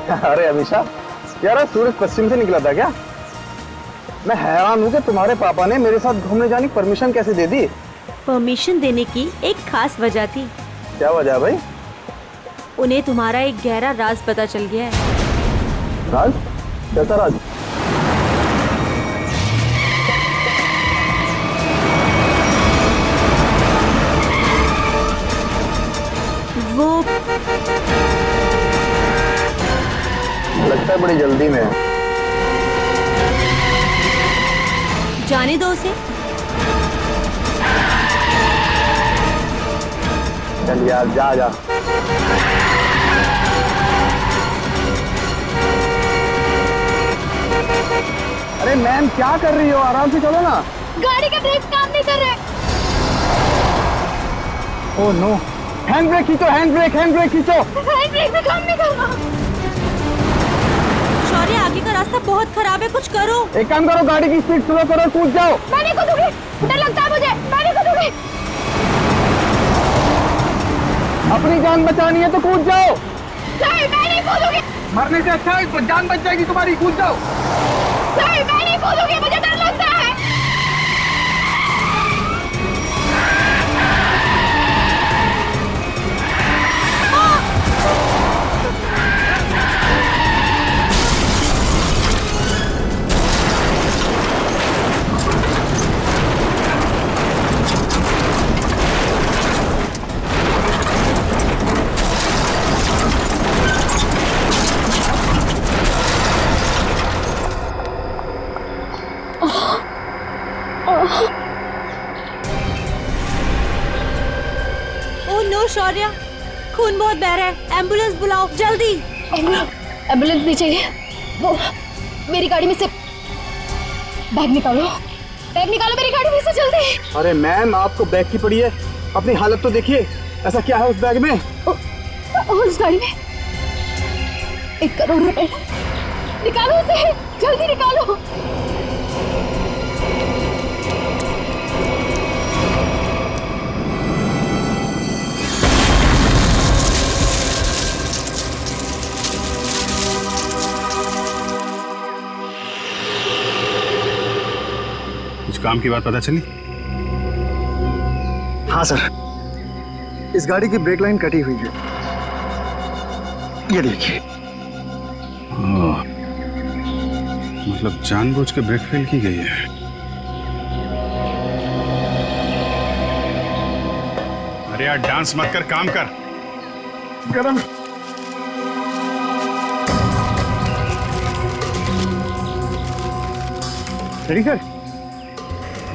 अरे अभिषा, यार सूरज पश्चिम से निकला था क्या? मैं हैरान हूँ कि तुम्हारे पापा ने मेरे साथ घूमने जाने की परमिशन कैसे दे दी? परमिशन देने की एक खास वजह थी। क्या वजह है भाई? उन्हें तुम्हारा एक गहरा राज पता चल गया है। राज? कैसा राज? वो लगता है बड़ी जल्दी में है। जाने दो उसे। चल यार, जा जा। अरे मैम, क्या कर रही हो? आराम से चलो ना। गाड़ी के ब्रेक काम नहीं कर रहे। ओह नो, हैंड ब्रेक खींचो, हैंड ब्रेक खींचो। हैंड ब्रेक भी काम नहीं कर रहा। शौर्य, आगे का रास्ता बहुत खराब है, कुछ करो। एक काम करो, गाड़ी की स्पीड स्लो करो, कूद जाओ। मैं नहीं कूदूंगी, डर लगता है मुझे। मैं नहीं कूदूंगी। अपनी जान बचानी है तो कूद जाओ। नहीं, मैं नहीं कूदूंगी। मरने से अच्छा है, जान बच जाएगी तुम्हारी, कूद जाओ। नहीं, मैं नहीं कूदूंगी, मुझे डर लगता है। ओह नो शौर्य, खून बहुत बह रहा है, एम्बुलेंस बुलाओ जल्दी। एम्बुलेंस नहीं चाहिए। वो मेरी गाड़ी में से बैग निकालो, बैग निकालो मेरी गाड़ी में से जल्दी। अरे मैम, आपको बैग की पड़ी है, अपनी हालत तो देखिए। ऐसा क्या है उस बैग में? उस गाड़ी में 1 करोड़ रुपए। निकालो उसे, जल्दी निकालो। कुछ काम की बात पता चली? हाँ सर, इस गाड़ी की ब्रेक लाइन कटी हुई है, ये देखिए। मतलब जानबूझ के ब्रेक फेल की गई है। अरे यार, डांस मत कर, काम कर। गरम। रेडी सर,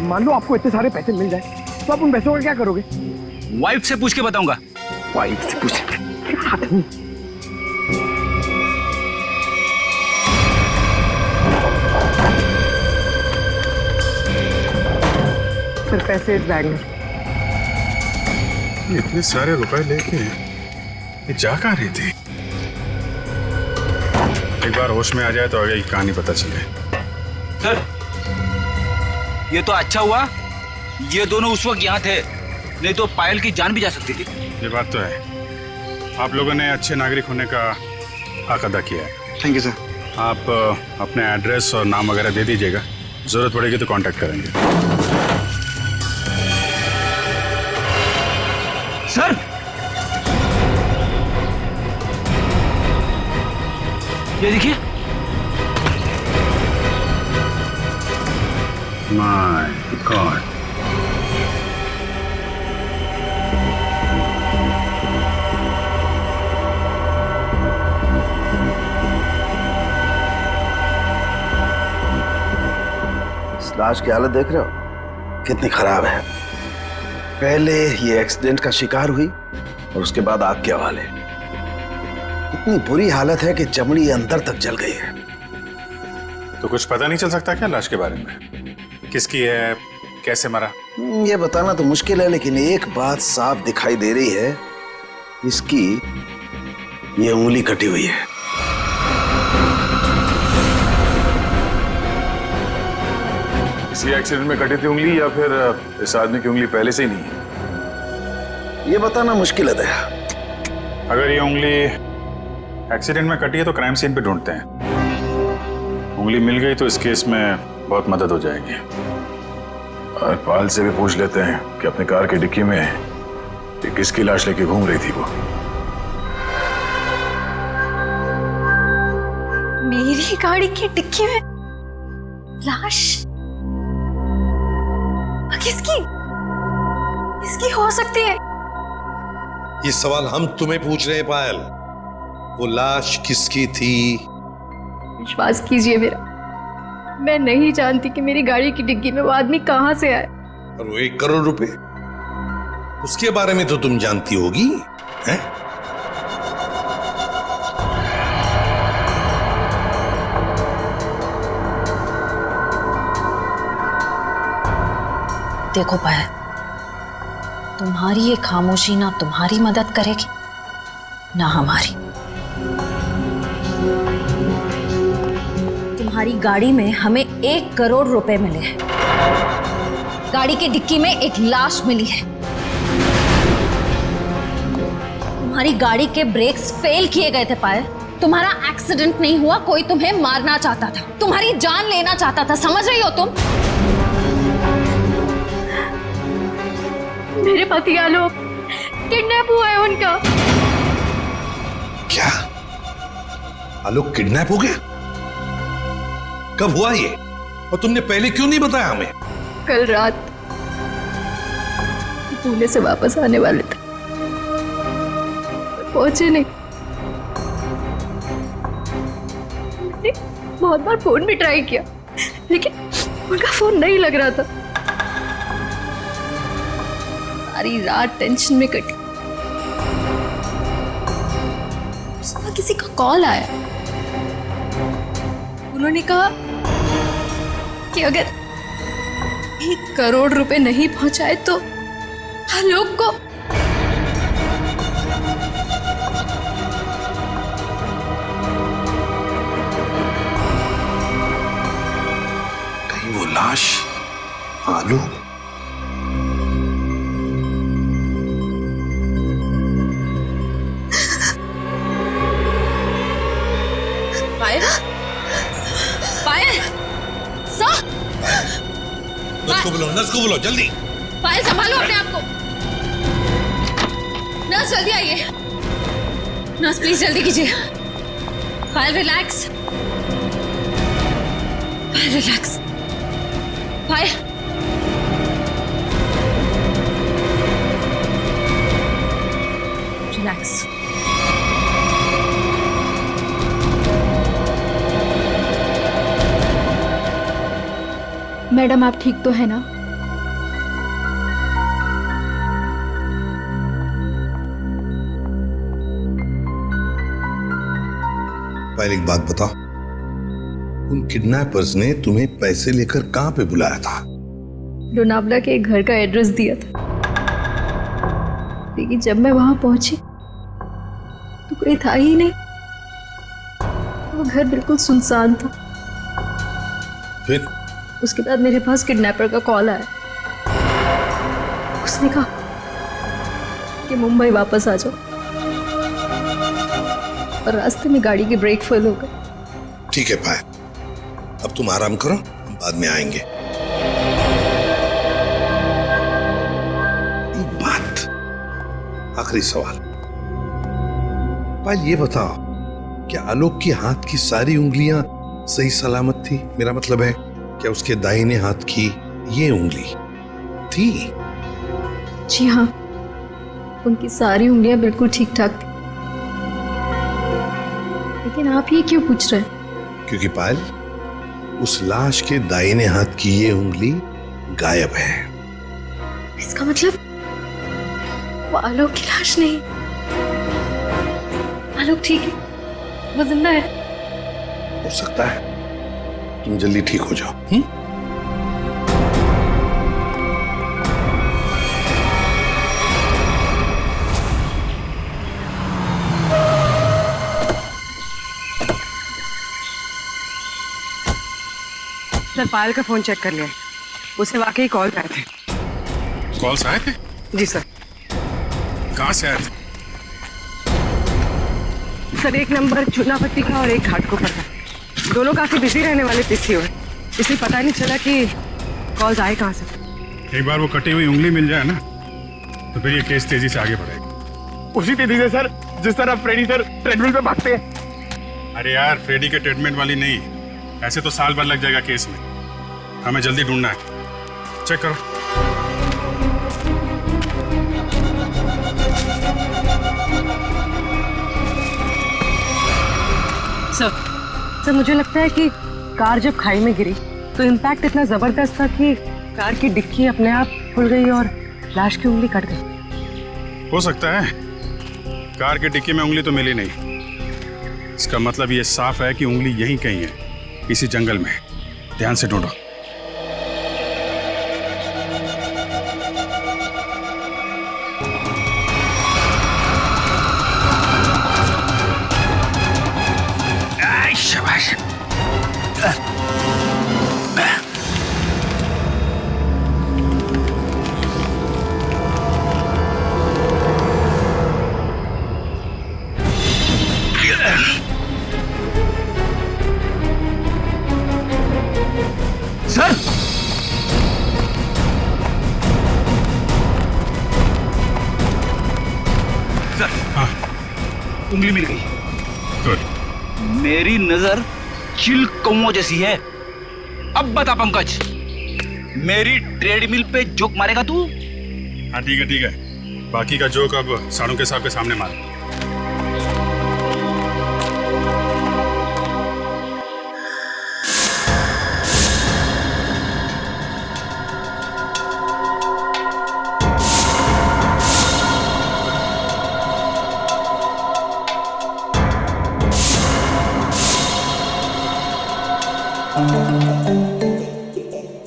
मान लो आपको इतने सारे पैसे मिल जाए तो आप उन पैसों का क्या करोगे? वाइफ से पूछ के बताऊंगा। वाइफ से पूछ। सर, पैसे इस बैग में। इतने सारे रुपए लेके ये जा कहाँ रही थी? एक बार होश में आ जाए तो आगे की कहानी पता चले। सर, ये तो अच्छा हुआ ये दोनों उस वक्त यहाँ थे, नहीं तो पायल की जान भी जा सकती थी। ये बात तो है, आप लोगों ने अच्छे नागरिक होने का हक अदा किया है। Thank you sir. आप अपने एड्रेस और नाम वगैरह दे दीजिएगा, जरूरत पड़ेगी तो कांटेक्ट करेंगे। सर, ये देखिए। माय गॉड, इस लाश की हालत देख रहे हो, कितनी खराब है। पहले ये एक्सीडेंट का शिकार हुई और उसके बाद आग के हवाले। इतनी बुरी हालत है कि चमड़ी अंदर तक जल गई है। तो कुछ पता नहीं चल सकता क्या लाश के बारे में? किसकी है, कैसे मरा? ये बताना तो मुश्किल है, लेकिन एक बात साफ दिखाई दे रही है, इसकी ये उंगली कटी हुई है। इसी एक्सीडेंट में कटी थी उंगली या फिर इस आदमी की उंगली पहले से ही नहीं है? ये बताना मुश्किल है दया। अगर ये उंगली एक्सीडेंट में कटी है तो क्राइम सीन पे ढूंढते हैं। उंगली मिल गई तो इस केस में बहुत मदद हो जाएगी। और पाल से भी पूछ लेते हैं कि अपने कार की डिक्की में ये किसकी लाश लेके घूम रही थी वो। मेरी गाड़ी की डिक्की में लाश? किसकी? किसकी हो सकती है? ये सवाल हम तुम्हें पूछ रहे हैं पायल। वो लाश किसकी थी? विश्वास कीजिए मेरा, मैं नहीं जानती कि मेरी गाड़ी की डिग्गी में वो आदमी कहां से आए। और वो 1 करोड़ रुपए, उसके बारे में तो तुम जानती होगी, हैं? देखो पायल, तुम्हारी ये खामोशी ना तुम्हारी मदद करेगी ना हमारी। तुम्हारी गाड़ी में हमें 1 करोड़ रुपए मिले हैं, गाड़ी की डिक्की में एक लाश मिली है। तुम्हारी गाड़ी के ब्रेक्स फेल किए गए थे पायल। तुम्हारा एक्सीडेंट नहीं हुआ, कोई तुम्हें मारना चाहता था, तुम्हारी जान लेना चाहता था, समझ रही हो तुम? मेरे पति आलोक किडनैप हुआ है उनका। क्या आलोक किडनैप हो गया? कब हुआ ये? और तुमने पहले क्यों नहीं बताया हमें? कल रात पुणे से वापस आने वाले थे, पहुंचे नहीं। मैंने बहुत बार फोन भी ट्राई किया, लेकिन उनका फोन नहीं लग रहा था। सारी रात टेंशन में कटी। सुबह किसी का कॉल आया, उन्होंने कहा कि अगर 1 करोड़ रुपए नहीं पहुंचाए तो आलोक को कहीं वो लाश आलोक? पायल, पायल, सर, नर्स को बोलो जल्दी। पायल संभालो अपने आप को। नर्स जल्दी आइए। नर्स प्लीज जल्दी कीजिए। पायल रिलैक्स, पायल रिलैक्स, पायल। रिलैक्स। मैडम आप ठीक तो है ना? पहले एक बात बताओ, उन किडनैपर्स ने तुम्हें पैसे लेकर कहां पे बुलाया था? लोनावला के एक घर का एड्रेस दिया था, लेकिन जब मैं वहां पहुंची तो कोई था ही नहीं। वो घर बिल्कुल सुनसान था। फिर उसके बाद मेरे पास किडनैपर का कॉल आया। उसने कहा कि मुंबई वापस आ जाओ, और रास्ते में गाड़ी के ब्रेक फेल हो गए। ठीक है पायल, अब तुम आराम करो, हम बाद में आएंगे। एक बात, आखिरी सवाल। पायल ये बताओ, क्या आलोक के हाथ की सारी उंगलियां सही सलामत थी? मेरा मतलब है, क्या उसके दाहिने हाथ की ये उंगली थी? जी हाँ, उनकी सारी उंगलियां बिल्कुल ठीक ठाक थी। लेकिन आप ये क्यों पूछ रहे हैं? क्योंकि पायल, उस लाश के दाहिने हाथ की ये उंगली गायब है। इसका मतलब वो आलोक की लाश नहीं। आलोक ठीक है, वो जिंदा है। हो सकता है, तुम जल्दी ठीक हो जाओ। सर पायल का फोन चेक कर लिया, उसे वाकई कॉल आए थे। कॉल्स आए थे? जी सर। कहां से आए थे? सर एक नंबर चूनापट्टी का और एक घाटकोपर का, दोनों काफी बिजी रहने वाले पीसीओ है, इसलिए पता नहीं चला कि कॉल्स आए कहाँ से। एक बार वो कटी हुई उंगली मिल जाए ना तो फिर ये केस तेजी से आगे बढ़ेगा। उसी तेजी से सर जिस तरह फ्रेडी सर ट्रेडमिल पे भागते हैं। अरे यार फ्रेडी के ट्रीटमेंट वाली नहीं, ऐसे तो साल भर लग जाएगा केस में। हमें जल्दी ढूंढना है, चेक करो। सर मुझे लगता है कि कार जब खाई में गिरी तो इम्पैक्ट इतना जबरदस्त था कि कार की डिक्की अपने आप खुल गई और लाश की उंगली कट गई। हो सकता है, कार के डिक्की में उंगली तो मिली नहीं। इसका मतलब ये साफ है कि उंगली यहीं कहीं है, इसी जंगल में। ध्यान से ढूंढो। शाबाश। सर सर, हाँ उंगली मिल गई। गुड। मेरी नजर चिल कौओं जैसी है। अब बता पंकज, मेरी ट्रेडमिल पे जोक मारेगा तू? हाँ ठीक है ठीक है, बाकी का जोक अब साड़ू के साहब के सामने मार।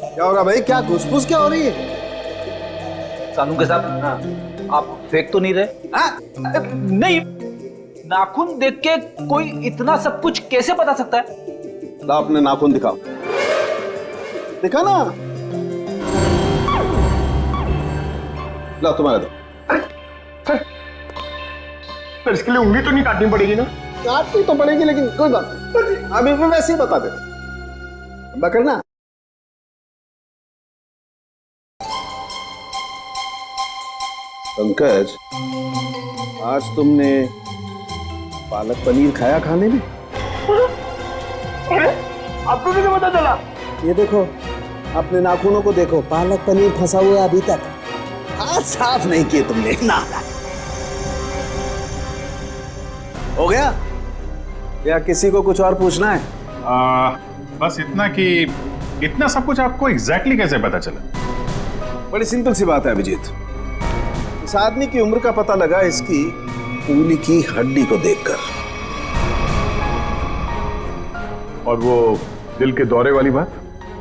क्या हो रहा भाई? क्या घुसफुस क्या हो रही है? सानू के साथ आप फेंक तो नहीं रहे? नहीं, नाखून देख के कोई इतना सब कुछ कैसे बता सकता है? ला अपने नाखून दिखाओ। दिखा ना। ला तुम्हारा दो। सर इसके लिए उंगली तो नहीं काटनी पड़ेगी ना? काटनी तो पड़ेगी लेकिन कोई बात नहीं, अभी भी वैसे ही बता दे। करना पंकज, आज तुमने पालक पनीर खाया खाने में? अरे आपको कैसे पता चला? ये देखो, अपने नाखूनों को देखो, पालक पनीर फंसा हुआ है अभी तक। हाथ साफ नहीं किए तुमने ना। हो गया या किसी को कुछ और पूछना है? बस इतना कि इतना सब कुछ आपको एग्जैक्टली कैसे पता चला? बड़ी सिंपल सी बात है अभिजीत। इस आदमी की उम्र का पता लगा इसकी उंगली की हड्डी को देखकर। और वो दिल के दौरे वाली बात?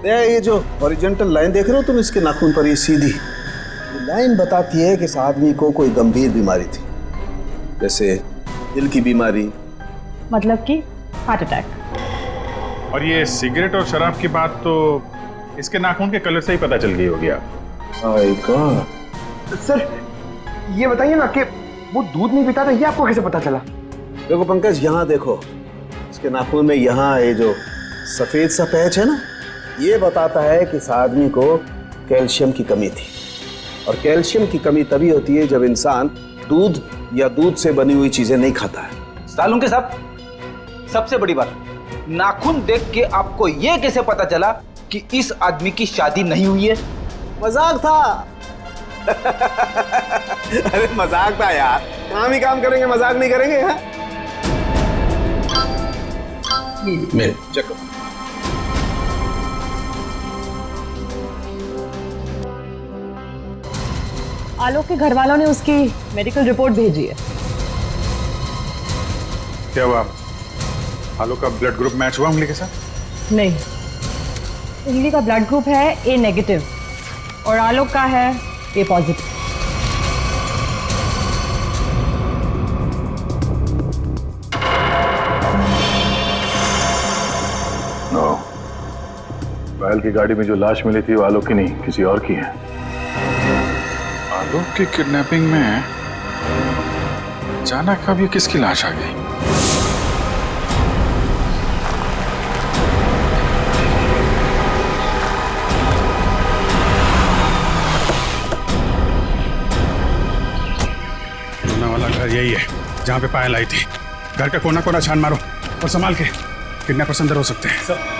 ये जो हॉरिजॉन्टल लाइन देख रहे हो तुम इसके नाखून पर, ये सीधी लाइन बताती है कि इस आदमी को कोई गंभीर बीमारी थी, जैसे दिल की बीमारी। मतलब कि हार्ट अटैक। और ये सिगरेट और शराब की बात तो इसके नाखून के कलर से ही पता चल गई होगी आप। सर ये बताइए ना कि वो दूध नहीं पीता था, ये आपको कैसे पता चला? देखो पंकज, यहाँ देखो, इसके नाखून में यहाँ ये जो सफेद सा पैच है ना, ये बताता है कि इस आदमी को कैल्शियम की कमी थी। और कैल्शियम की कमी तभी होती है जब इंसान दूध या दूध से बनी हुई चीजें नहीं खाता है। सालून के साथ सबसे बड़ी बात, नाखून देख के आपको ये कैसे पता चला कि इस आदमी की शादी नहीं हुई है? मजाक था। अरे मजाक था यार, काम ही काम करेंगे, मजाक नहीं करेंगे। हाँ? मेरे चेक आलोक के घर वालों ने उसकी मेडिकल रिपोर्ट भेजी है। क्या हुआ? आलोक का ब्लड ग्रुप मैच हुआ उंगली के साथ? नहीं, उंगली का ब्लड ग्रुप है ए नेगेटिव और आलोक का है ए पॉजिटिव। नो, पायल की गाड़ी में जो लाश मिली थी वो आलोक की नहीं, किसी और की है। आलोक की किडनैपिंग में अचानक अब ये किसकी लाश आ गई? जहाँ पे पायल आई थी। घर का कोना कोना छान मारो और संभाल के, किडनैपर्स अंदर हो सकते हैं।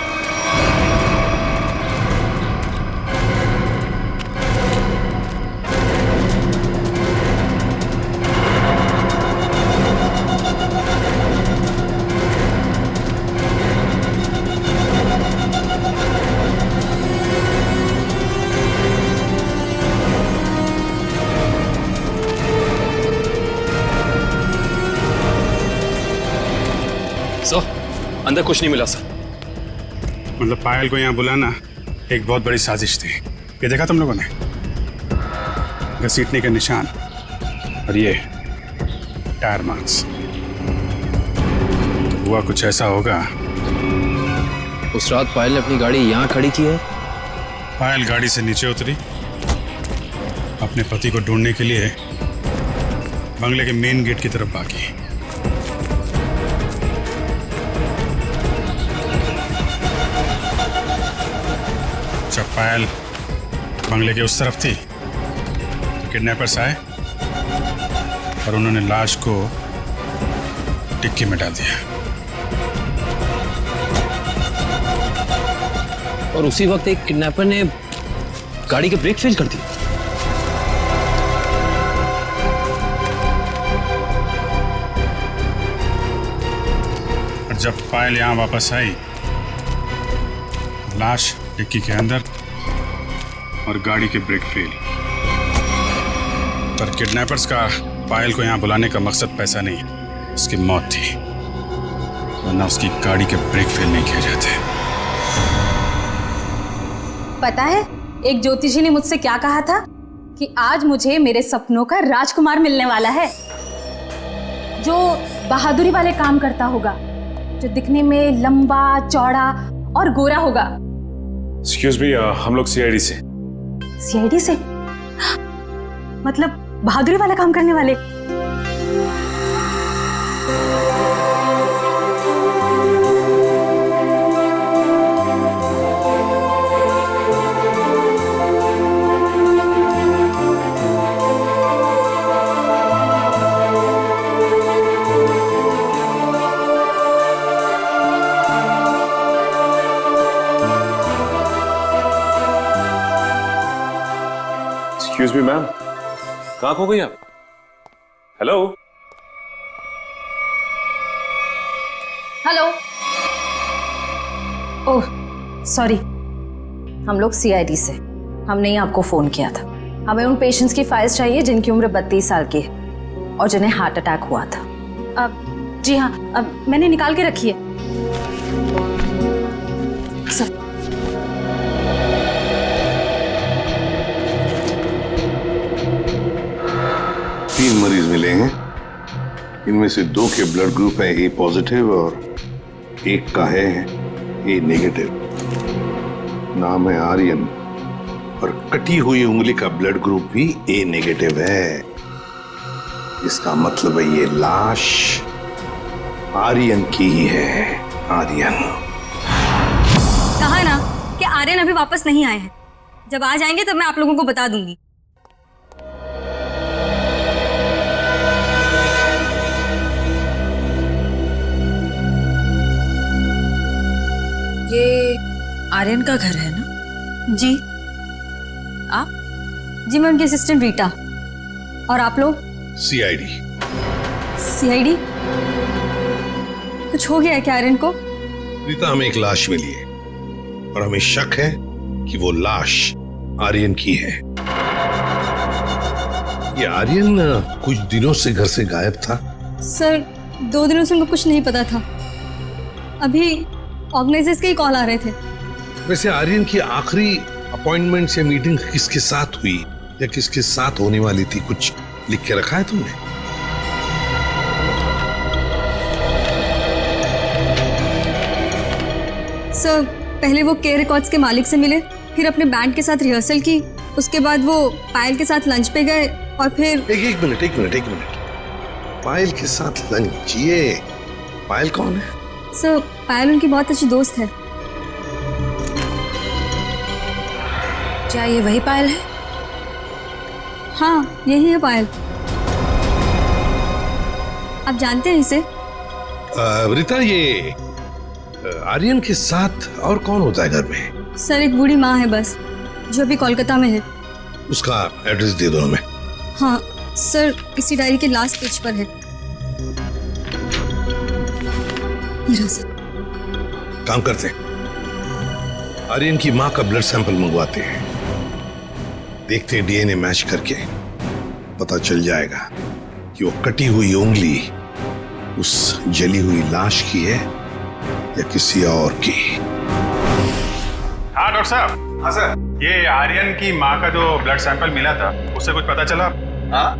अंदर कुछ नहीं मिला सर। मतलब पायल को यहाँ बुलाना एक बहुत बड़ी साजिश थी। ये देखा तुम लोगों ने? घसीटने के निशान और ये टायर मार्क्स। तो हुआ कुछ ऐसा होगा। उस रात पायल ने अपनी गाड़ी यहाँ खड़ी की है। पायल गाड़ी से नीचे उतरी, अपने पति को ढूंढने के लिए बंगले के मेन गेट की तरफ भागी। जब पायल बंगले के उस तरफ थी तो किडनैपर्स आए और उन्होंने लाश को डिक्की में डाल दिया। और उसी वक्त एक किडनैपर ने गाड़ी के ब्रेक फेल कर दिए। और जब पायल यहां वापस आई, लाश डिक्की के अंदर और गाड़ी के ब्रेक फेल। पर किडनैपर्स का पायल को यहां बुलाने का मकसद पैसा नहीं, उसकी मौत थी, वरना उसकी गाड़ी के ब्रेक फेल नहीं किए जाते। पता है एक ज्योतिषी ने मुझसे क्या कहा था कि आज मुझे मेरे सपनों का राजकुमार मिलने वाला है, जो बहादुरी वाले काम करता होगा, जो दिखने में लंबा चौड़ा और गोरा होगा। एक्सक्यूज मी, हम लोग सीआईडी से। सीआईडी से? मतलब बहादुरी वाला काम करने वाले? एक्सक्यूज मी मैम, कहाँ खो गई आप? Hello hello. ओह सॉरी, हम लोग सीआईडी से। हमने ही आपको फोन किया था। हमें उन पेशेंट्स की फाइल्स चाहिए जिनकी उम्र 32 साल की है और जिन्हें हार्ट अटैक हुआ था। जी हाँ, मैंने निकाल के रखी है सर। तीन मरीज मिले हैं, इनमें से 2 के ब्लड ग्रुप है ए पॉजिटिव और एक का है ए नेगेटिव। नाम है आर्यन और कटी हुई उंगली का ब्लड ग्रुप भी ए नेगेटिव है। इसका मतलब है ये लाश आर्यन की ही है। आर्यन कहा ना कि आर्यन अभी वापस नहीं आए हैं। जब आ जाएंगे तब मैं आप लोगों को बता दूंगी। ये आर्यन का घर है ना? जी। आप? जी मैं उनकी असिस्टेंट रीटा। और आप लोग? सीआईडी। सीआईडी? कुछ हो गया है क्या आर्यन को? रीता, हमें एक लाश मिली है और हमें शक है कि वो लाश आर्यन की है। ये आर्यन कुछ दिनों से घर से गायब था। सर 2 दिनों से उनको कुछ नहीं पता था। अभी ऑर्गेनाइजर्स के ही कॉल आ रहे थे। वैसे आर्यन की आखिरी अपॉइंटमेंट या मीटिंग किसके साथ हुई या किसके साथ होने वाली थी, कुछ लिख के रखा है तुमने? सर पहले वो के रिकॉर्ड्स के मालिक से मिले, फिर अपने बैंड के साथ रिहर्सल की, उसके बाद वो पायल के साथ लंच पे गए और फिर एक मिनट। पायल के साथ लंच? ये पायल कौन है? सर पायल उनकी बहुत अच्छी दोस्त है। क्या ये वही पायल है? हाँ यही है पायल। आप जानते हैं इसे? रीता, ये आर्यन के साथ और कौन होता है घर में? सर एक बूढ़ी माँ है बस, जो अभी कोलकाता में है। उसका एड्रेस दे दो हमें। हाँ सर, इसी डायरी के लास्ट पेज पर है। ये रहा सर। काम करते हैं, आर्यन की माँ का ब्लड सैंपल मंगवाते हैं, देखते हैं डीएनए मैच करके पता चल जाएगा कि वो कटी हुई उंगली उस जली हुई लाश की है या किसी और की। हाँ डॉक्टर साहब। हाँ सर। ये आर्यन की माँ का जो ब्लड सैंपल मिला था, उससे कुछ पता चला? हाँ,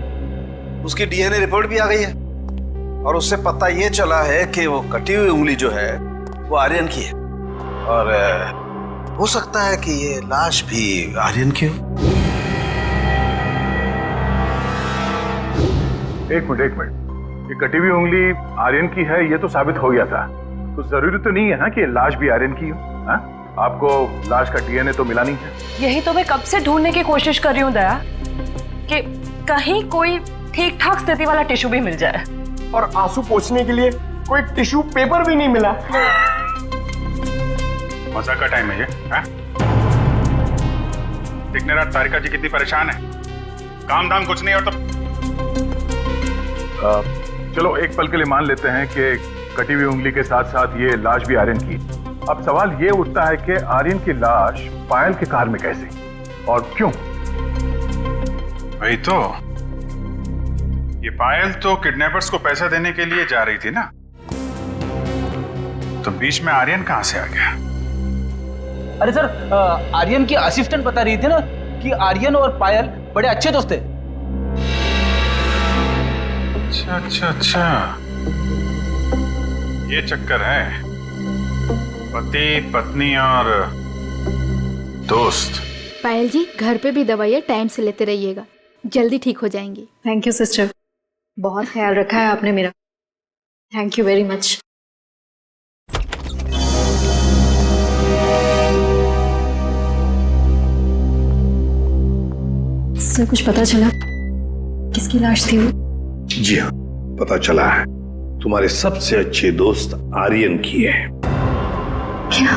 उसकी डीएनए रिपोर्ट भी आ गई है और उससे पता ये चला है कि वो कटी हुई उंगली जो है वो आर्यन की है, और हो सकता है कि ये लाश भी आर्यन की हो। एक मिनट, ये कटी हुई उंगली आर्यन की है ये तो साबित हो गया था, तो जरूरी तो नहीं है ना कि लाश भी आर्यन की हो। हाँ? आपको लाश का डीएनए तो मिला नहीं है। यही तो मैं कब से ढूंढने की कोशिश कर रही हूँ दया, कि कहीं कोई ठीक ठाक स्थिति वाला टिश्यू भी मिल जाए। और आंसू पोंछने के लिए कोई टिश्यू पेपर भी नहीं मिला। मजाक का टाइम है ये? दिखने रहा तारिका जी कितनी परेशान है, काम धाम कुछ नहीं और तो चलो एक पल के लिए मान लेते हैं कि कटी हुई उंगली के साथ साथ ये लाश भी आर्यन की। अब सवाल ये उठता है कि आर्यन की लाश पायल के कार में कैसे और क्यों? वही तो, ये पायल तो किडनैपर्स को पैसा देने के लिए जा रही थी ना, तो बीच में आर्यन कहां से आ गया? अरे सर, आर्यन की असिस्टेंट बता रही थी ना कि आर्यन और पायल बड़े अच्छे दोस्त थे। अच्छा, ये चक्कर है, पति पत्नी और दोस्त। पायल जी, घर पे भी दवाइयाँ टाइम से लेते रहिएगा, जल्दी ठीक हो जाएंगी। थैंक यू सिस्टर, बहुत ख्याल रखा है आपने मेरा। Thank you very much. Sir कुछ पता चला किसकी लाश थी वो? जी हाँ, पता चला है, तुम्हारे सबसे अच्छे दोस्त आर्यन की है। क्या?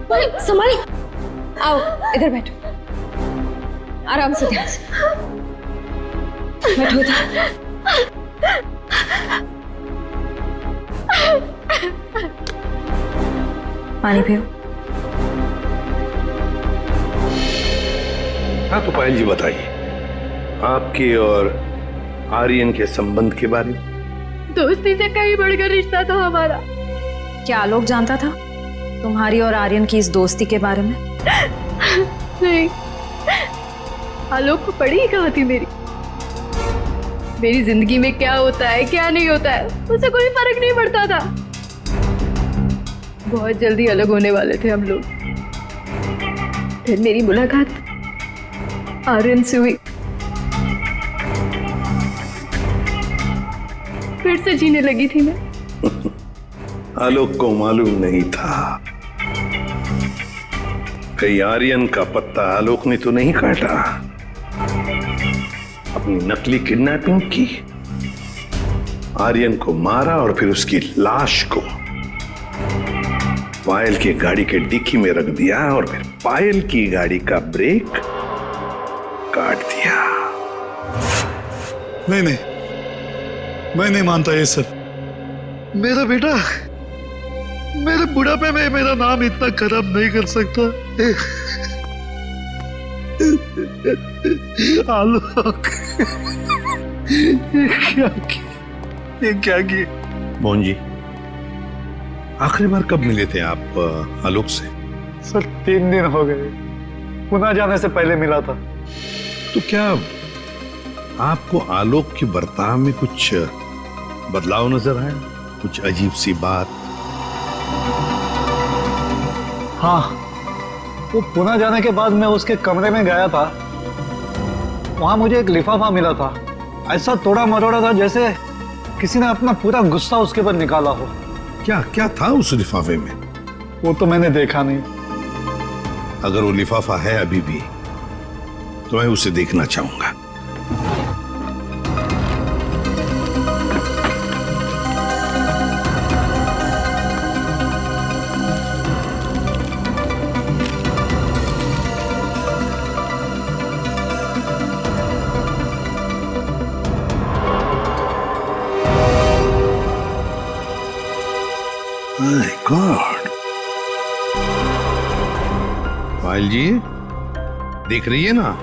पायल, संभाल। आओ इधर बैठो, आराम से, ध्यान से बैठो इधर। पानी पियो। हाँ तो पायल जी बताइए, आपके और आर्यन के संबंध के बारे में। दोस्ती से कहीं बढ़कर रिश्ता था हमारा। क्या आलोक जानता था तुम्हारी और आर्यन की इस दोस्ती के बारे में? नहीं, आलोक को पड़ी ही कहाँ थी मेरी जिंदगी में क्या होता है क्या नहीं होता है उसे कोई फर्क नहीं पड़ता था। बहुत जल्दी अलग होने वाले थे हम लोग, फिर मेरी मुलाकात आर्यन से हुई, फिर से जीने लगी थी मैं। आलोक को मालूम नहीं था कहीं आर्यन का पत्ता आलोक ने तो नहीं काटा, अपनी नकली किडनैपिंग की, आर्यन को मारा और फिर उसकी लाश को पायल की गाड़ी के डिक्की में रख दिया और फिर पायल की गाड़ी का ब्रेक काट दिया। नहीं, मैं नहीं मानता ये सर। मेरा बेटा मेरे बुढ़ापे में मेरा नाम इतना खराब नहीं कर सकता। आलोक, ये क्या किए? मोहन जी, आखिरी बार कब मिले थे आप आलोक से? सर 3 दिन हो गए, पुणे जाने से पहले मिला था। तो क्या आपको आलोक के बर्ताव में कुछ बदलाव नजर आया, कुछ अजीब सी बात? हाँ, वो पुणे जाने के बाद मैं उसके कमरे में गया था, वहां मुझे एक लिफाफा मिला था, ऐसा तोड़ा मरोड़ा था जैसे किसी ने अपना पूरा गुस्सा उसके ऊपर निकाला हो। क्या क्या था उस लिफाफे में? वो तो मैंने देखा नहीं, अगर वो लिफाफा है अभी भी तो मैं उसे देखना चाहूंगा। My God! पायल जी, देख रही है ना,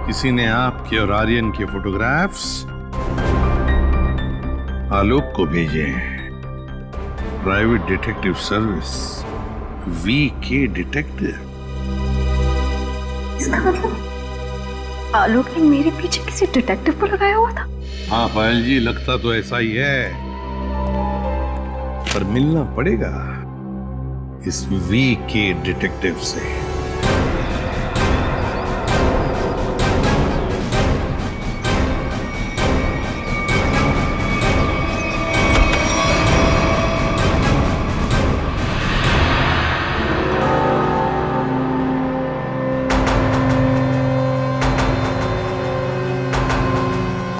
किसी ने आपके और आर्यन के फोटोग्राफ्स आलोक को भेजे हैं। Private detective service, VK detective. इसका मतलब आलोक ने मेरे पीछे किसी डिटेक्टिव को लगाया हुआ था। हाँ पायल जी, लगता तो ऐसा ही है, पर मिलना पड़ेगा इस वीके डिटेक्टिव से।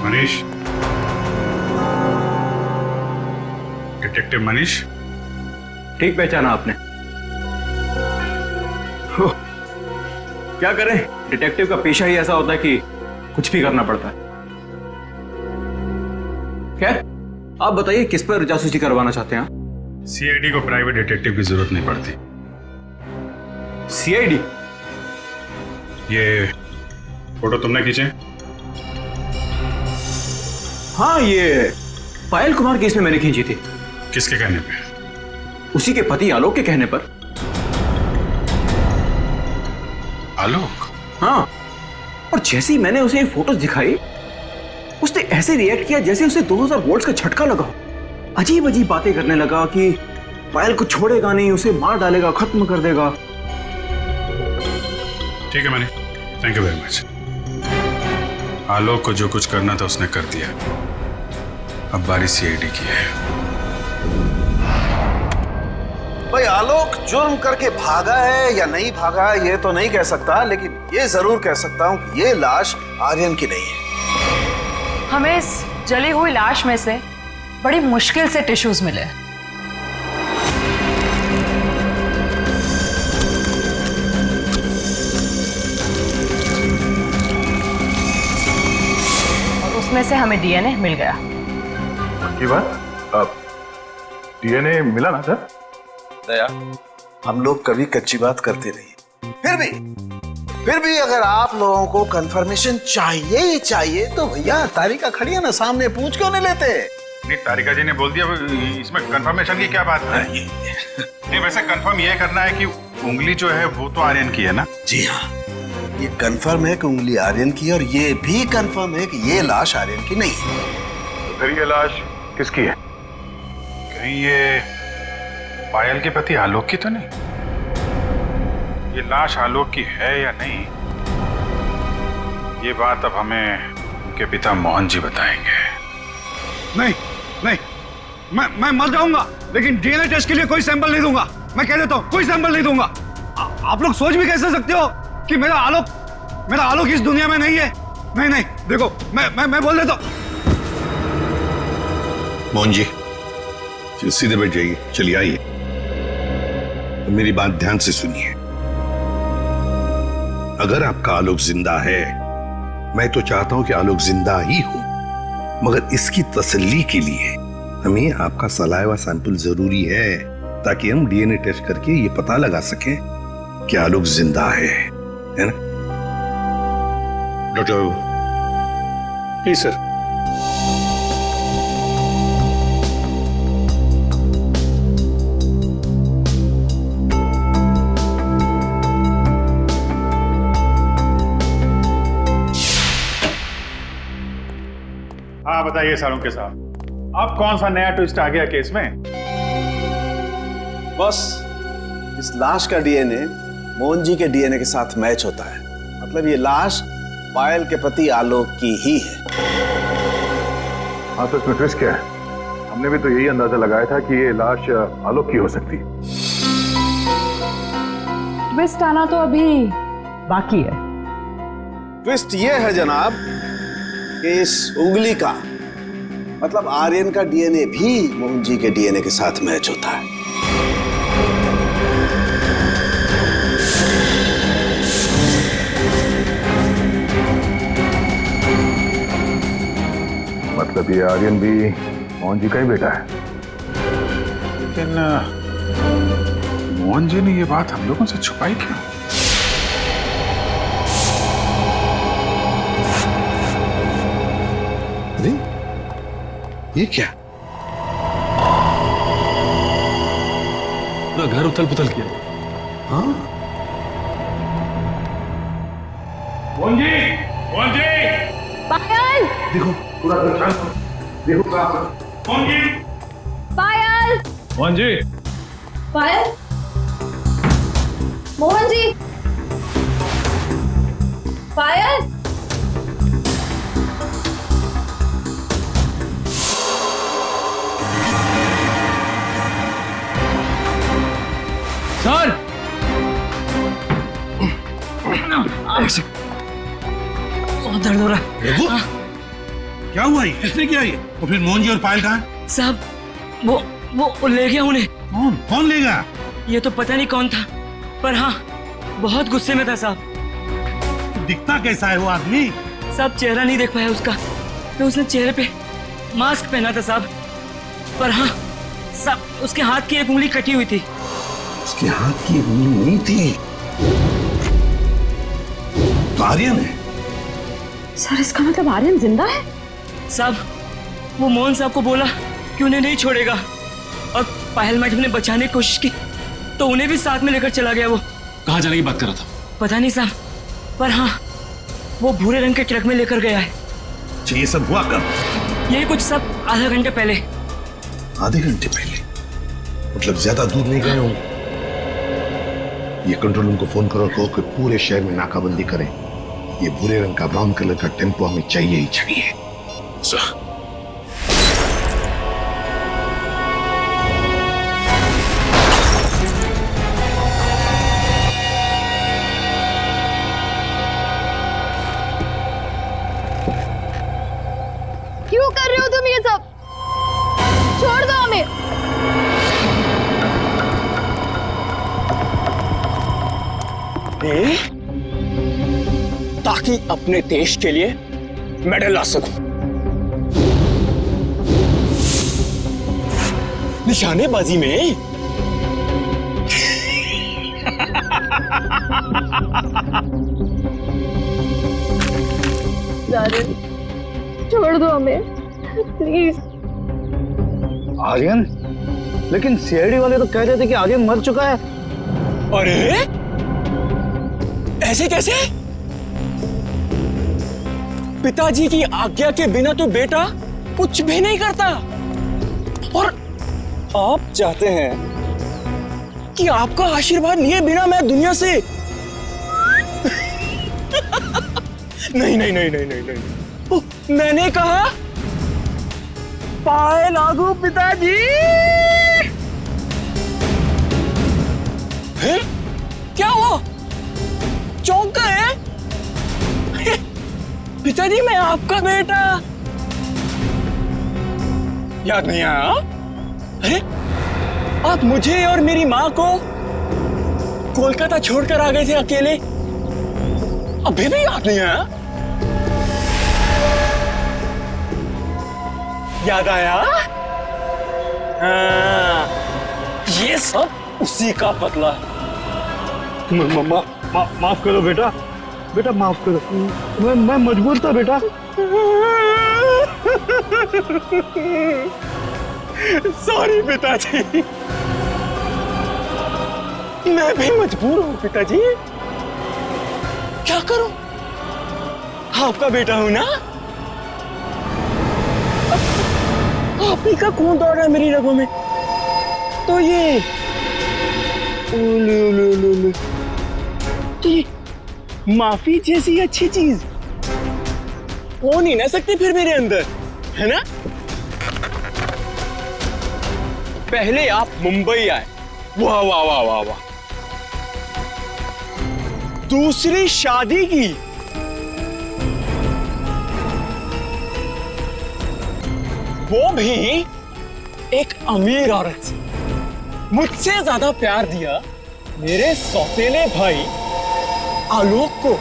मनीष, डिटेक्टिव मनीष। ठीक पहचाना आपने। क्या करें, डिटेक्टिव का पेशा ही ऐसा होता है कि कुछ भी करना पड़ता है। खैर, आप बताइए किस पर जासूसी करवाना चाहते हैं? सीआईडी को प्राइवेट डिटेक्टिव की जरूरत नहीं पड़ती। सीआईडी? ये फोटो तुमने खींचे? हाँ, ये पायल कुमार केस में मैंने खींची थी। किसके कहने पे? उसी के पति आलोक के कहने पर। आलोक? हाँ, और जैसे ही मैंने उसे ये फोटोज दिखाई, उसने ऐसे रिएक्ट किया जैसे उसे 2000 वोल्ट्स का झटका लगा। अजीब अजीब बातें करने लगा कि पायल को छोड़ेगा नहीं, उसे मार डालेगा, खत्म कर देगा। ठीक है Manish, thank you very much. Alok को जो कुछ करना था उसने कर दिया, अब बारी सीआईडी की है। भाई आलोक जुर्म करके भागा है या नहीं भागा ये तो नहीं कह सकता, लेकिन ये जरूर कह सकता हूं कि ये लाश आर्यन की नहीं है। हमें इस जली हुई लाश में से बड़ी मुश्किल से टिश्यूज मिले। और उसमें से हमें डीएनए मिल गया। की बात? अब डीएनए मिला ना सर? दया, हम लोग कभी कच्ची बात करते नहीं। फिर भी अगर आप लोगों को कंफर्मेशन चाहिए ही चाहिए तो भैया तारिका खड़ी है ना सामने, पूछ क्यों नहीं लेते? नहीं, तारिका जी ने बोल दिया, इसमें कंफर्मेशन की क्या बात है? नहीं, वैसे कंफर्म ये करना है कि उंगली जो है वो तो आर्यन की है ना? जी हाँ, ये कंफर्म है कि उंगली आर्यन की है, और ये भी कंफर्म है कि ये लाश आर्यन की नहीं है। तो फिर ये लाश किसकी है? कहीं ये पायल के पति आलोक की तो नहीं? ये लाश आलोक की है या नहीं, ये बात अब हमें उनके पिता मोहन जी बताएंगे। नहीं नहीं, मैं मर जाऊंगा लेकिन डीएनए टेस्ट के लिए कोई सैंपल नहीं दूंगा। मैं कह देता हूं, कोई सैंपल नहीं दूंगा। आप लोग सोच भी कैसे सकते हो कि मेरा आलोक इस दुनिया में नहीं है? नहीं नहीं, देखो मैं बोल देता हूं। मोहन जी, सीधे बैठ जाइए, चलिए आइए, तो मेरी बात ध्यान से सुनिए। अगर आपका आलोक जिंदा है, मैं तो चाहता हूं कि आलोक जिंदा ही हो, मगर इसकी तसल्ली के लिए हमें आपका सलाइवा सैंपल जरूरी है, ताकि हम डीएनए टेस्ट करके ये पता लगा सकें कि आलोक जिंदा है ना? डॉक्टर? जी सर। हाँ बताइए सालुंके साहब, अब कौन सा नया ट्विस्ट आ गया केस में? बस इस लाश का डीएनए मोहन जी के डीएनए के साथ मैच होता है, मतलब ये लाश पायल के पति आलोक की ही है। हाँ, तो इसमें ट्विस्ट क्या है? हमने भी तो यही अंदाजा लगाया था कि ये लाश आलोक की हो सकती है। ट्विस्ट आना तो अभी बाकी है। ट्विस्ट ये है जनाब कि इस उंगली का मतलब आर्यन का डीएनए भी मोहन जी के डीएनए के साथ मैच होता है। मतलब ये आर्यन भी मोहन जी का ही बेटा है। लेकिन मोहन जी ने ये बात हम लोगों से छुपाई क्यों? अरे ये क्या? पूरा घर उथल पुथल किया। हाँ मोहन जी, मोहन जी, पायल, देखो पूरा देखो मोहन जी, पायल, मोहन जी, पायल, मोहन जी, पायल। सर, बहुत दर्द हो रहा है। रघु, क्या हुआ? ये किसने किया ये? तो फिर मोहन जी और पायल कहाँ? साहब, वो ले गया उन्हें। कौन ले गया? ये तो पता नहीं कौन था, पर हाँ बहुत गुस्से में था साहब। दिखता कैसा है वो आदमी? साहब चेहरा नहीं देख पाया उसका, तो उसने चेहरे पे मास्क पहना था साहब। पर हाँ साहब, उसके हाथ की एक उंगली कटी हुई थी। उसके हाथ की उंगली नहीं थी तो आर्यन है। सर इसका मतलब आर्यन जिंदा है? साहब वो मोहन साहब को बोला कि उन्हें नहीं छोड़ेगा, और पायल मैडम ने बचाने की कोशिश की तो उन्हें भी साथ में लेकर चला गया। वो कहाँ जाने की बात कर रहा था? पता नहीं साहब, पर हाँ वो भूरे रंग के ट्रक में लेकर गया है। ये सब हुआ कब? यही कुछ सब आधा घंटे पहले। आधे घंटे पहले? मतलब ज्यादा दूर नहीं गए होंगे। ये कंट्रोल रूम को फोन करो, कहो कि पूरे शहर में नाकाबंदी करें। ये भूरे रंग का ब्राउन कलर का टेम्पो हमें चाहिए ही चाहिए। क्यों कर रहे हो तुम ये सब? छोड़ दो हमें। ताकि अपने देश के लिए मेडल ला सकूं। निशानेबाजी में छोड़ दो हमें प्लीज। आर्यन? लेकिन सीआईडी वाले तो कह रहे थे कि आर्यन मर चुका है। अरे ऐसे कैसे? पिताजी की आज्ञा के बिना तो बेटा कुछ भी नहीं करता, और आप चाहते हैं कि आपका आशीर्वाद लिए बिना मैं दुनिया से नहीं नहीं नहीं नहीं नहीं नहीं, मैंने कहा पाए लागू पिताजी। है? क्या हुआ? चौंक गए? पिताजी मैं आपका बेटा। याद नहीं आया? अरे आप मुझे और मेरी माँ को कोलकाता छोड़कर आ गए थे अकेले, अभी भी याद नहीं आया? याद आया? हाँ, ये सब उसी का बदला है। माफ करो बेटा, बेटा माफ करो। मैं मजबूर था बेटा। सॉरी पिताजी, मैं भी मजबूर हूँ पिताजी। क्या करूं? आपका बेटा हूं ना। आप ही का खून दौड़ रहा है मेरी रगों में, तो ये तो ये माफी जैसी अच्छी चीज हो नहीं ना सकती फिर मेरे अंदर, है ना? पहले आप मुंबई आए, वाह वाह वाह वाह वाह, दूसरी शादी की। वो भी एक अमीर औरत से। मुझसे ज्यादा प्यार दिया मेरे सौतेले भाई आलोक को।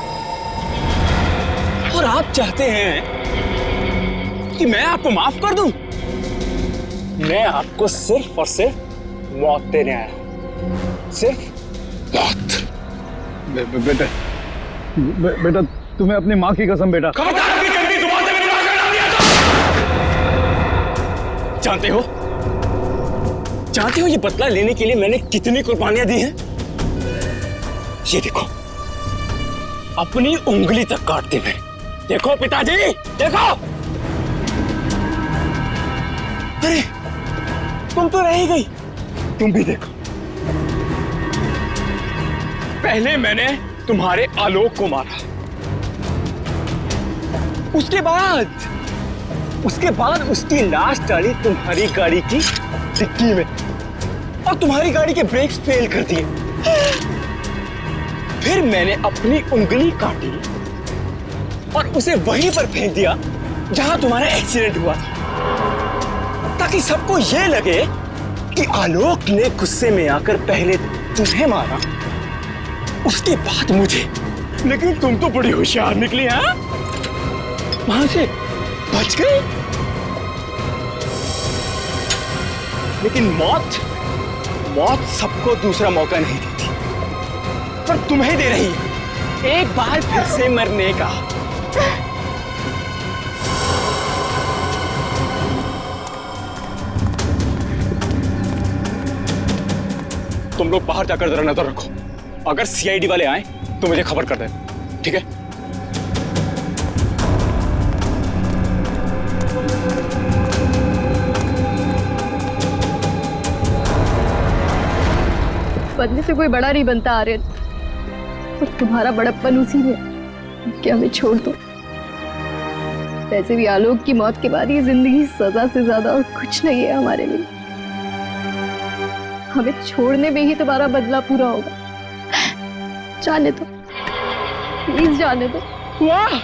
और आप चाहते हैं कि मैं आपको माफ कर दूं? मैं आपको सिर्फ और सिर्फ मौत देने आया हूं। सिर्फ मौत। बेटा बेटा तुम्हें अपनी माँ की कसम बेटा। जानते हो ये बदला लेने के लिए मैंने कितनी कुर्बानियां दी हैं? ये देखो, अपनी उंगली तक काट दी मैंने। देखो पिताजी, देखो। अरे तुम तो रह ही गई, तुम भी देखो। पहले मैंने तुम्हारे आलोक को मारा, उसके बाद उसकी लाश डाली तुम्हारी गाड़ी की डिक्की में और तुम्हारी गाड़ी के ब्रेक्स फेल कर दिए। फिर मैंने अपनी उंगली काटी और उसे वहीं पर फेंक दिया जहां तुम्हारा एक्सीडेंट हुआ था, ताकि सबको यह लगे कि आलोक ने गुस्से में आकर पहले तुम्हें मारा, उसके बाद मुझे। लेकिन तुम तो बड़ी होशियार निकली, हाँ? वहां से बच गई। लेकिन मौत सबको दूसरा मौका नहीं देती, पर तुम्हें दे रही है एक बार फिर से मरने का। तुम लोग बाहर जाकर जरा नजर रखो, अगर सीआईडी वाले आए तो मुझे खबर कर देना, ठीक है? बदले से कोई बड़ा नहीं बनता आर्यन, और तुम्हारा बड़प्पन उसी में कि हमें छोड़ दो। वैसे भी आलोक की मौत के बाद ये जिंदगी सजा से ज्यादा और कुछ नहीं है हमारे लिए। हमें छोड़ने में ही तुम्हारा बदला पूरा होगा। जाने दो, प्लीज जाने दो। वाह,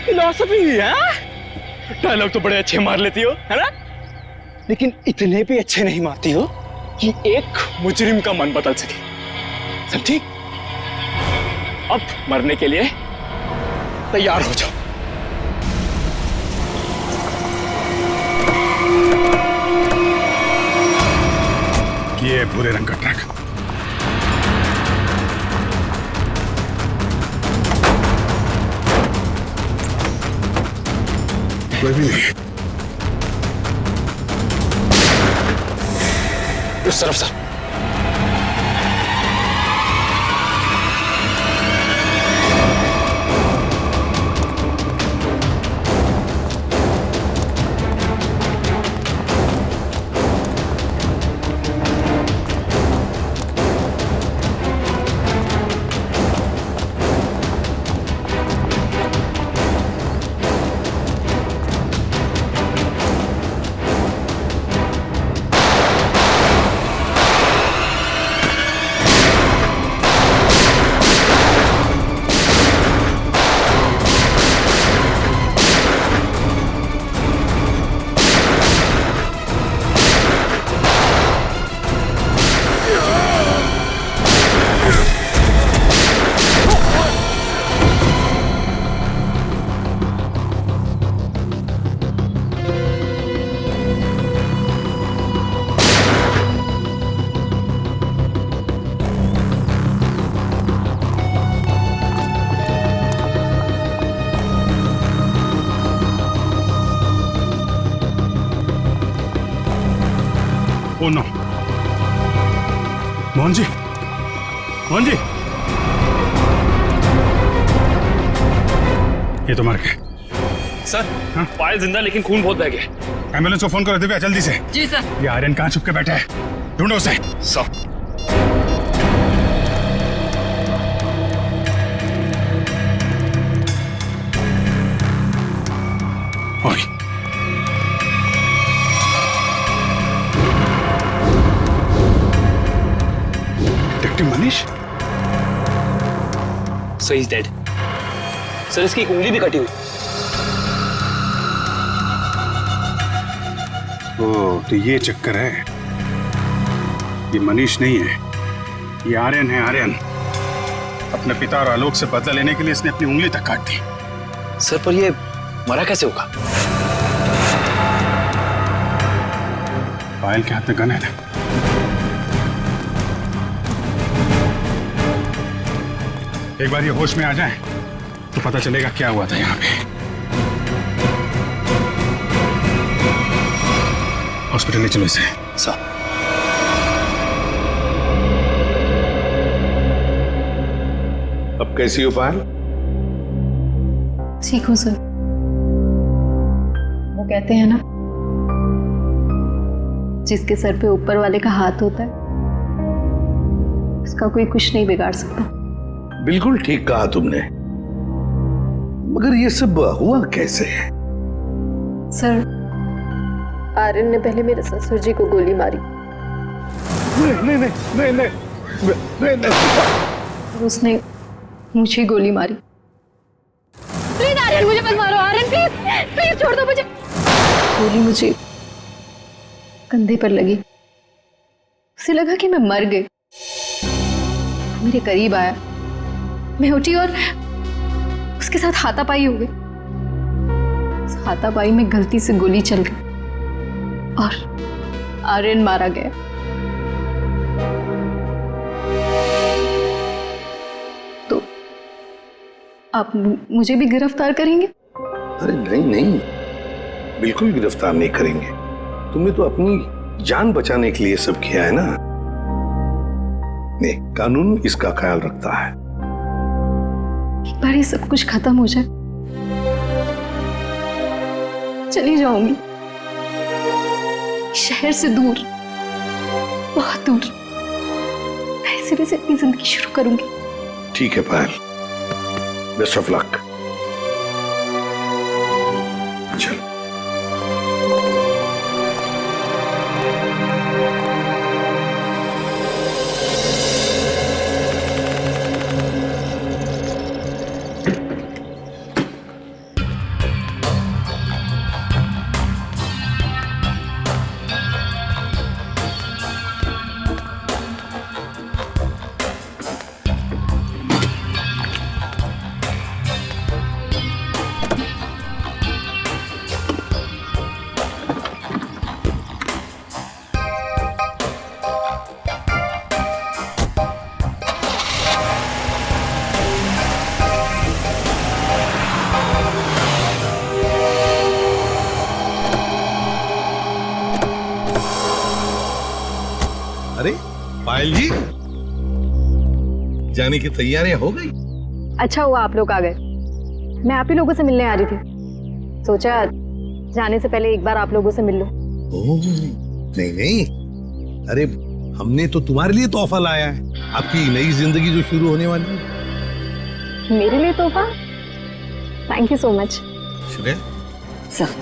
फिलॉसफी है। डायलॉग तो बड़े अच्छे मार लेती हो, है ना? लेकिन इतने भी अच्छे नहीं मारती हो कि एक मुजरिम का मन बदल सके, समझी? अब मरने के लिए तैयार हो जाओ। ये भूरे रंग का ट्रक। कोई भी नहीं। उस तरफ से। ओ नो, मोहन जी, मोहन जी, ये तो मर गए। सर, हाँ? पायल जिंदा लेकिन खून बहुत बह गया। एम्बुलेंस को फोन करो दिव्या, जल्दी से। जी सर। ये आर्यन कहाँ छुप के बैठा है, ढूंढो उसे। सर। ओए, detective Manish, so he is dead. Sir इसकी एक उंगली भी कटी हुई। ओ, तो ये चक्कर है। ये मनीष नहीं है, ये आर्यन है। आर्यन अपने पिता और आलोक से बदला लेने के लिए इसने अपनी उंगली तक काट दी। सर पर ये मरा कैसे होगा? पायल के हाथ में गन है ना। एक बार ये होश में आ जाए तो पता चलेगा क्या हुआ था यहाँ पे। हॉस्पिटल ले चलो इसे। सर अब कैसी हो पायल? ठीक हूँ सर। वो कहते हैं ना, जिसके सर पे ऊपर वाले का हाथ होता है उसका कोई कुछ नहीं बिगाड़ सकता। बिल्कुल ठीक कहा तुमने, मगर ये सब हुआ कैसे? सर आर्यन ने पहले मेरे ससुर जी को गोली मारी। नहीं नहीं नहीं नहीं नहीं नहीं। उसने मुझे गोली मारी। प्लीज आर्यन मुझे मत मारो, आर्यन प्लीज प्लीज छोड़ दो मुझे। गोली मुझे कंधे पर लगी, उसे लगा कि मैं मर गई। मेरे करीब आया, मैं उठी और उसके साथ हाथापाई हो गई। उस हाथापाई में गलती से गोली चल गई और आर्यन मारा गया। तो आप मुझे भी गिरफ्तार करेंगे? अरे नहीं नहीं, बिल्कुल गिरफ्तार नहीं करेंगे। तुमने तो अपनी जान बचाने के लिए सब किया है ना। नहीं, कानून इसका ख्याल रखता है। एक बार ये सब कुछ खत्म हो जाए, चली जाऊंगी शहर से दूर, बहुत दूर, नए सिरे से अपनी जिंदगी शुरू करूंगी। ठीक है पायल, बेस्ट ऑफ लक। चलो। अरे पायल जी, जाने की तैयारियां हो गई? अच्छा हुआ आप लोग आ गए। मैं आप ही लोगों से मिलने आ रही थी, सोचा जाने से पहले एक बार आप लोगों से मिल लूं। ओह, नहीं नहीं, अरे हमने तो तुम्हारे लिए तोहफा लाया है, आपकी नई जिंदगी जो शुरू होने वाली है। मेरे लिए तोहफा? Thank you so much. Shreya sir,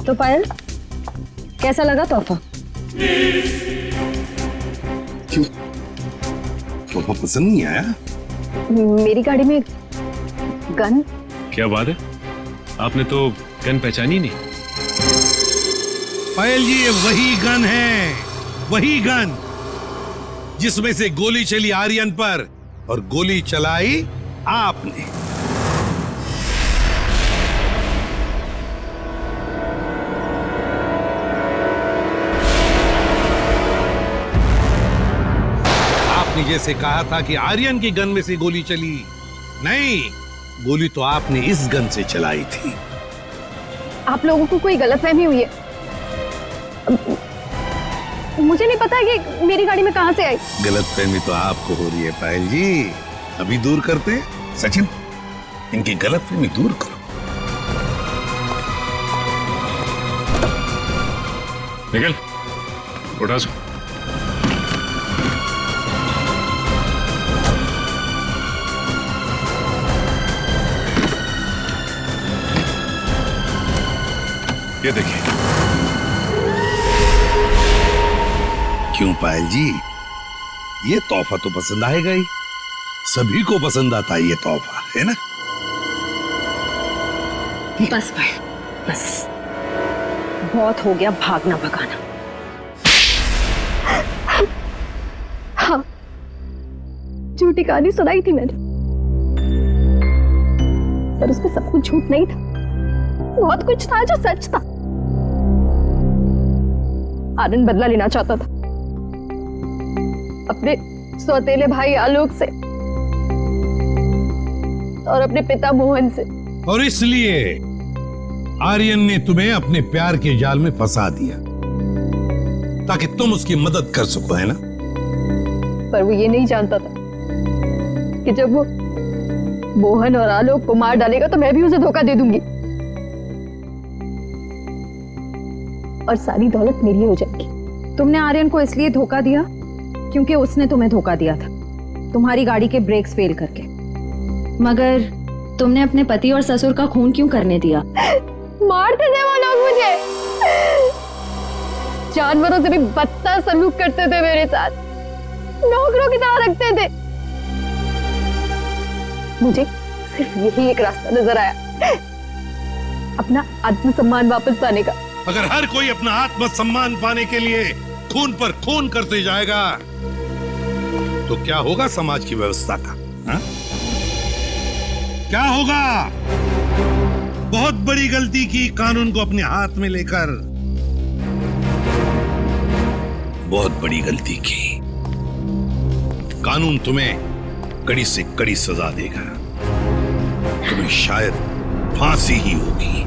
तो पायल, कैसा लगा तोहफा? क्यों, तोहफा पसंद नहीं आया? मेरी गाड़ी में गन। क्या बात है, आपने तो गन पहचानी नहीं? पायल जी, ये वही गन है, वही गन जिसमें से गोली चली आर्यन पर और गोली चलाई आपने। जैसे कहा था कि आर्यन की गन में से गोली चली, नहीं, गोली तो आपने इस गन से चलाई थी। आप लोगों को कोई गलतफहमी हुई है। मुझे नहीं पता कि मेरी गाड़ी में कहां से आई। गलतफहमी तो आपको हो रही है पायल जी, अभी दूर करते हैं। सचिन, इनकी गलतफहमी दूर करो। निकल, उठा सो। ये देखिए। क्यों पायल जी, ये तोहफा तो पसंद आएगा ही, सभी को पसंद आता है ये तोहफा, है ना? बस भाई, बस बहुत हो गया भागना भगाना। हाँ, झूठी कहानी सुनाई थी मैंने, पर उसमें सब कुछ झूठ नहीं था, बहुत कुछ था जो सच था। आनंद बदला लेना चाहता था अपने सौतेले भाई आलोक से और अपने पिता मोहन से, और इसलिए आर्यन ने तुम्हें अपने प्यार के जाल में फंसा दिया ताकि तुम उसकी मदद कर सको, है ना? पर वो ये नहीं जानता था कि जब वो मोहन और आलोक को मार डालेगा तो मैं भी उसे धोखा दे दूंगी और सारी दौलत मेरी हो जाएगी। तुमने आर्यन को इसलिए धोखा दिया क्योंकि उसने तुम्हें धोखा दिया था, तुम्हारी गाड़ी के ब्रेक्स फेल करके। मगर तुमने अपने पति और ससुर का खून क्यों करने दिया? मारते थे वो लोग मुझे, जानवरों से भी बदतर सलूक करते थे मेरे साथ, नौकरों की तरह रखते थे। मुझे सिर्फ यही एक रास्ता नजर आया, अपना आत्मसम्मान वापस पाने का। अगर हर कोई अपना आत्मसम्मान पाने के लिए खून पर खून करते जाएगा तो क्या होगा समाज की व्यवस्था का? हा? क्या होगा? बहुत बड़ी गलती की कानून को अपने हाथ में लेकर, बहुत बड़ी गलती की। कानून तुम्हें कड़ी से कड़ी सजा देगा, तुम्हें शायद फांसी ही होगी।